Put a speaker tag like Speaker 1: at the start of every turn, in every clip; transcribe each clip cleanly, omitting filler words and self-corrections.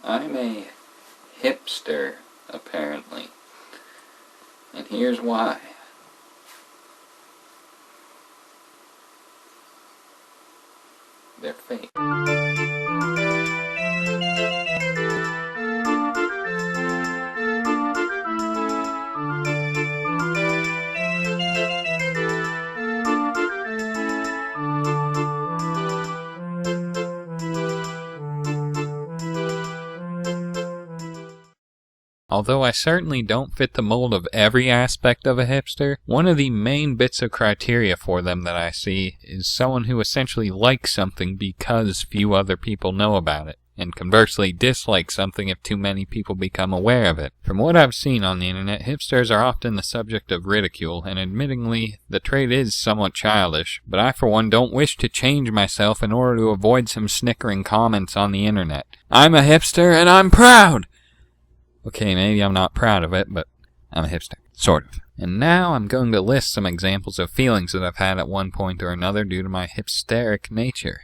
Speaker 1: I'm a hipster, apparently. And here's why. They're fake. Although I certainly don't fit the mold of every aspect of a hipster, one of the main bits of criteria for them that I see is someone who essentially likes something because few other people know about it, and conversely dislikes something if too many people become aware of it. From what I've seen on the internet, hipsters are often the subject of ridicule, and admittingly, the trait is somewhat childish, but I for one don't wish to change myself in order to avoid some snickering comments on the internet. I'm a hipster and I'm proud! Okay, maybe I'm not proud of it, but I'm a hipster. Sort of. And now I'm going to list some examples of feelings that I've had at one point or another due to my hipsteric nature.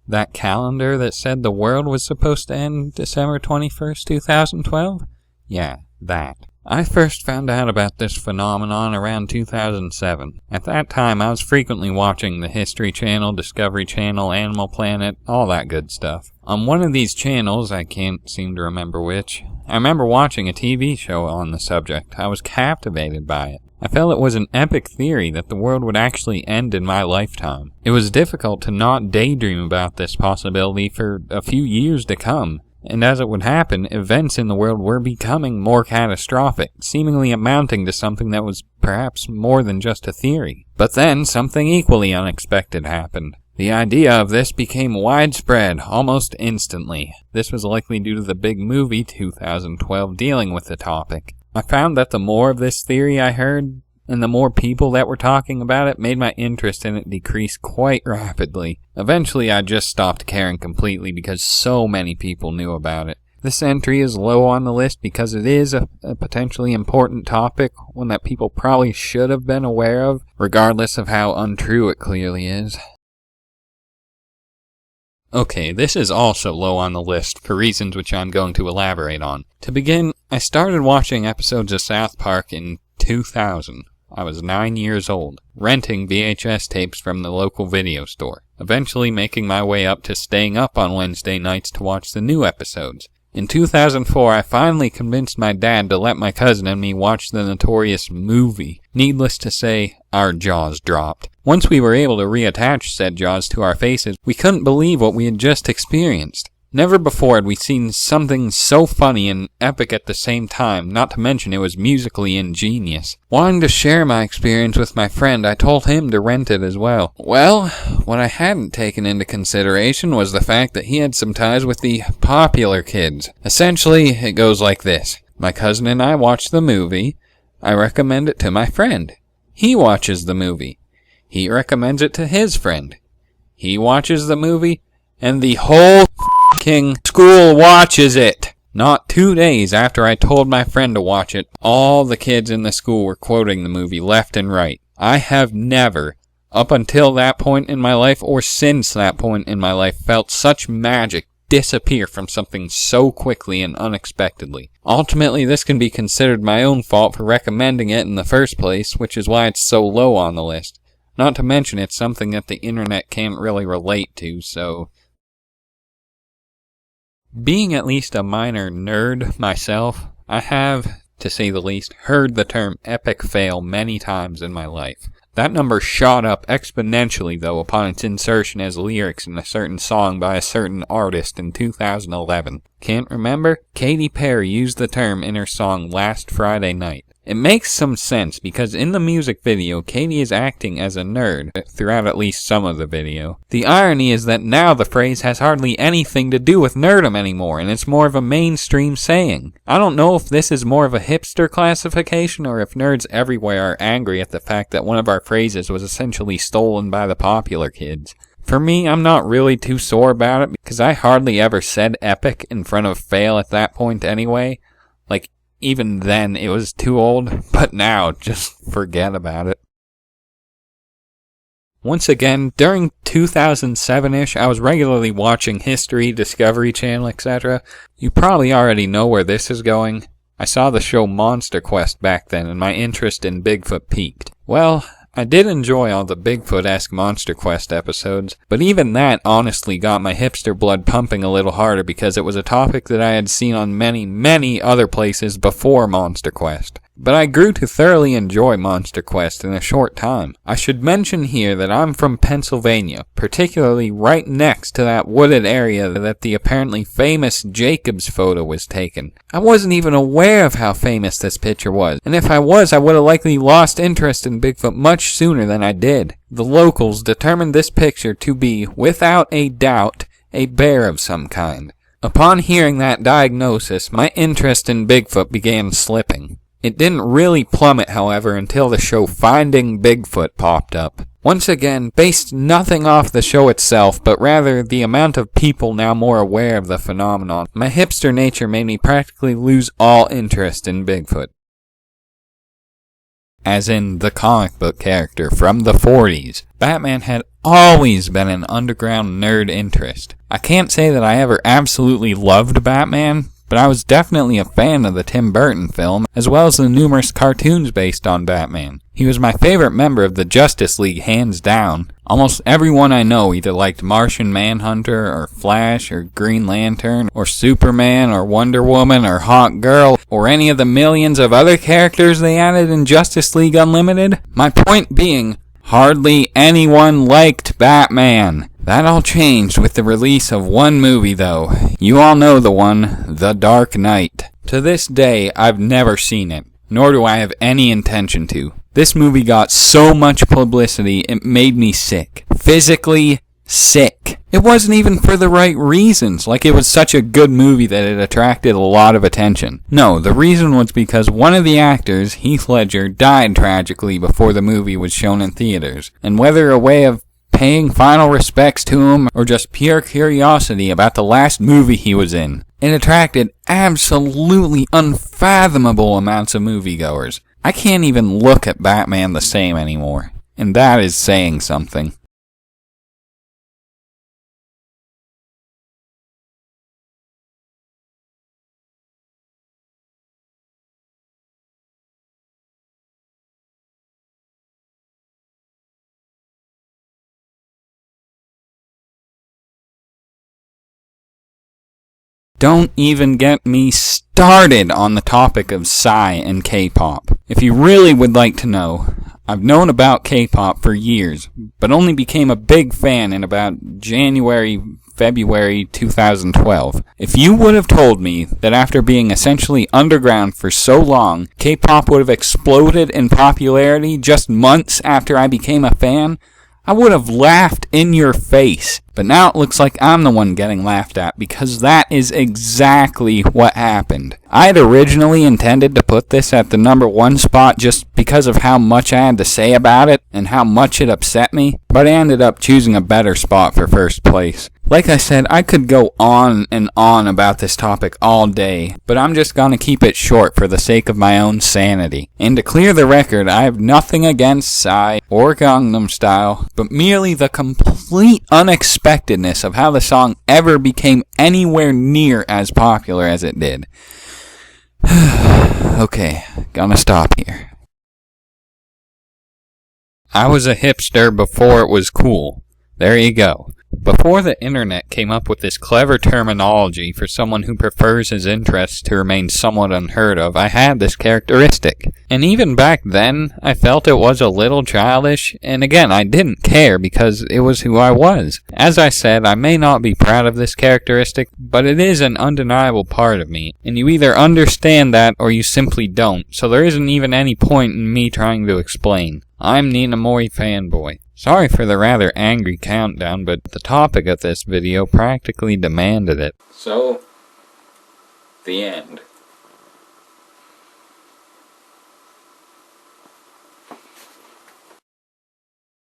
Speaker 1: That calendar that said the world was supposed to end December 21st, 2012? Yeah, that. I first found out about this phenomenon around 2007. At that time, I was frequently watching the History Channel, Discovery Channel, Animal Planet, all that good stuff. On one of these channels, I can't seem to remember which, I remember watching a TV show on the subject. I was captivated by it. I felt it was an epic theory that the world would actually end in my lifetime. It was difficult to not daydream about this possibility for a few years to come. And as it would happen, events in the world were becoming more catastrophic, seemingly amounting to something that was perhaps more than just a theory. But then, something equally unexpected happened. The idea of this became widespread almost instantly. This was likely due to the big movie 2012 dealing with the topic. I found that the more of this theory I heard, and the more people that were talking about it, made my interest in it decrease quite rapidly. Eventually, I just stopped caring completely because so many people knew about it. This entry is low on the list because it is a potentially important topic, one that people probably should have been aware of, regardless of how untrue it clearly is. Okay, this is also low on the list for reasons which I'm going to elaborate on. To begin, I started watching episodes of South Park in 2000. I was 9 years old, renting VHS tapes from the local video store, eventually making my way up to staying up on Wednesday nights to watch the new episodes. In 2004, I finally convinced my dad to let my cousin and me watch the notorious movie. Needless to say, our jaws dropped. Once we were able to reattach said jaws to our faces, we couldn't believe what we had just experienced. Never before had we seen something so funny and epic at the same time, not to mention it was musically ingenious. Wanting to share my experience with my friend, I told him to rent it as well. Well, what I hadn't taken into consideration was the fact that he had some ties with the popular kids. Essentially, it goes like this. My cousin and I watch the movie. I recommend it to my friend. He watches the movie. He recommends it to his friend. He watches the movie, and the whole school watches it. Not 2 days after I told my friend to watch it, all the kids in the school were quoting the movie left and right. I have never, up until that point in my life or since that point in my life, felt such magic disappear from something so quickly and unexpectedly. Ultimately, this can be considered my own fault for recommending it in the first place, which is why it's so low on the list. Not to mention it's something that the internet can't really relate to, so... Being at least a minor nerd myself, I have, to say the least, heard the term epic fail many times in my life. That number shot up exponentially, though, upon its insertion as lyrics in a certain song by a certain artist in 2011. Can't remember? Katy Perry used the term in her song Last Friday Night. It makes some sense because in the music video, Katy is acting as a nerd throughout at least some of the video. The irony is that now the phrase has hardly anything to do with nerdom anymore, and it's more of a mainstream saying. I don't know if this is more of a hipster classification or if nerds everywhere are angry at the fact that one of our phrases was essentially stolen by the popular kids. For me, I'm not really too sore about it because I hardly ever said epic in front of fail at that point anyway. Like, even then, it was too old, but now, just forget about it. Once again, during 2007-ish, I was regularly watching History, Discovery Channel, etc. You probably already know where this is going. I saw the show Monster Quest back then, and my interest in Bigfoot peaked. Well, I did enjoy all the Bigfoot-esque Monster Quest episodes, but even that honestly got my hipster blood pumping a little harder because it was a topic that I had seen on many other places before Monster Quest. But I grew to thoroughly enjoy Monster Quest in a short time. I should mention here that I'm from Pennsylvania, particularly right next to that wooded area that the apparently famous Jacobs photo was taken. I wasn't even aware of how famous this picture was, and if I was, I would have likely lost interest in Bigfoot much sooner than I did. The locals determined this picture to be, without a doubt, a bear of some kind. Upon hearing that diagnosis, my interest in Bigfoot began slipping. It didn't really plummet, however, until the show Finding Bigfoot popped up. Once again, based nothing off the show itself, but rather the amount of people now more aware of the phenomenon, my hipster nature made me practically lose all interest in Bigfoot. As in the comic book character from the 40s, Batman had always been an underground nerd interest. I can't say that I ever absolutely loved Batman, but I was definitely a fan of the Tim Burton film, as well as the numerous cartoons based on Batman. He was my favorite member of the Justice League, hands down. Almost everyone I know either liked Martian Manhunter, or Flash, or Green Lantern, or Superman, or Wonder Woman, or Hawk Girl, or any of the millions of other characters they added in Justice League Unlimited. My point being, hardly anyone liked Batman. That all changed with the release of one movie, though. You all know the one, The Dark Knight. To this day, I've never seen it, nor do I have any intention to. This movie got so much publicity, it made me sick. Physically sick. It wasn't even for the right reasons, like it was such a good movie that it attracted a lot of attention. No, the reason was because one of the actors, Heath Ledger, died tragically before the movie was shown in theaters. And whether a way of paying final respects to him, or just pure curiosity about the last movie he was in, it attracted absolutely unfathomable amounts of moviegoers. I can't even look at Batman the same anymore, and that is saying something. Don't even get me started on the topic of Psy and K-pop. If you really would like to know, I've known about K-pop for years, but only became a big fan in about February 2012. If you would have told me that after being essentially underground for so long, K-pop would have exploded in popularity just months after I became a fan, I would have laughed in your face. But now it looks like I'm the one getting laughed at, because that is exactly what happened. I had originally intended to put this at the #1 spot just because of how much I had to say about it and how much it upset me, but I ended up choosing a better spot for first place. Like I said, I could go on and on about this topic all day, but I'm just gonna keep it short for the sake of my own sanity. And to clear the record, I have nothing against Psy or Gangnam Style, but merely the complete unexpectedness of how the song ever became anywhere near as popular as it did. Okay, gonna stop here. I was a hipster before it was cool. There you go. Before the internet came up with this clever terminology for someone who prefers his interests to remain somewhat unheard of, I had this characteristic. And even back then, I felt it was a little childish, and again, I didn't care because it was who I was. As I said, I may not be proud of this characteristic, but it is an undeniable part of me, and you either understand that or you simply don't, so there isn't even any point in me trying to explain. I'm Nina Mori fanboy. Sorry for the rather angry countdown, but the topic of this video practically demanded it. So, the end.